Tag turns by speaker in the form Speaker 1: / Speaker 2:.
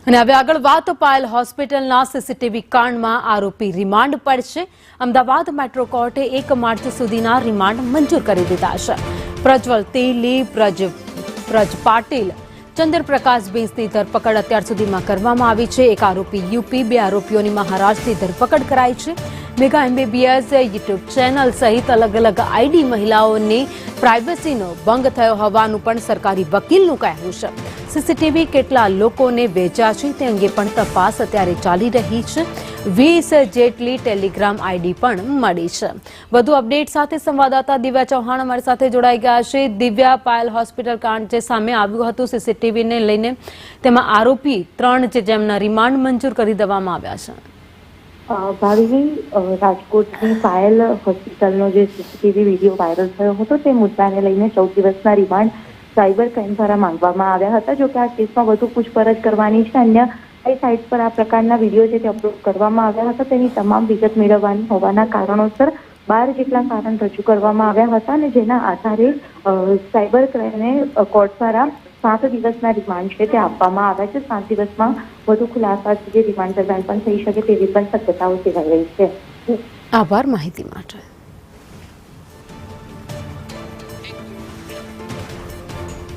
Speaker 1: અને હવે આગળ વાત પાયલ હોસ્પિટલના સીસીટીવી કાંડમાં આરોપી રિમાન્ડ પર છે. અમદાવાદ મેટ્રો કોર્ટે 1 માર્ચ સુધીના રિમાન્ડ મંજૂર કરી દીધા છે. પ્રજ્વલ તેલી, પ્રજ પાટીલ, ચંદ્રપ્રકાશ બેંસની ધરપકડ અત્યાર સુધીમાં કરવામાં આવી છે. એક આરોપી યુપી, 2 આરોપીઓની મહારાષ્ટ્રથી ધરપકડ કરાઈ છે. મેગા MBBS યુટ્યુબ ચેનલ સહિત અલગ અલગ આઈડી મહિલાઓની પ્રાઇવસીનો ભંગ થયો હોવાનું પણ સરકારી વકીલનું કહેવું છે. સીસીટીવી કેટલા લોકોને વેચ્યા છે તે અંગે પણ તપાસ અત્યારે ચાલી રહી છે. 20 જેટલી ટેલિગ્રામ આઈડી પણ મળી છે. વધુ અપડેટ સાથે સંવાદદાતા દિવ્યા ચૌહાણ અમારી સાથે જોડાઈ ગયા છે. દિવ્યા, પાયલ હોસ્પિટલ કાંડ જે સામે આવ્યું હતું સીસીટીવીને લઈને, તેમાં આરોપી 3 છે જેમના રિમાન્ડ મંજૂર કરી દેવામાં આવ્યા છે.
Speaker 2: ભાવિની, રાજકોટની પાયલ હોસ્પિટલનો જે સીસીટીવી વિડીયો વાયરલ થયો હતો તે મુદ્દાને લઈને 14 દિવસના રિમાન્ડ સાયબર ક્રાઇમ દ્વારા માંગવામાં આવ્યા હતા. જોકે આ કેસમાં વધુ પૂછપરછ કરવાની છે. અન્ય કઈ સાઇટ પર આ પ્રકારના વિડીયો છે તે અપલોડ કરવામાં આવ્યા હતા તેની તમામ વિગત મેળવવાની હોવાના કારણોસર 12 જેટલા કારણ રજૂ કરવામાં આવ્યા હતા અને જેના આધારે સાયબર ક્રાઇમને કોર્ટ દ્વારા 7 દિવસના રિમાન્ડ છે તે આપવામાં આવ્યા છે. 7 દિવસમાં વધુ ખુલાસા જે રિમાન્ડ દરમિયાન પણ થઈ શકે તેવી પણ શક્યતાઓ સેવાઈ રહી છે.
Speaker 1: આભાર માહિતી માટે.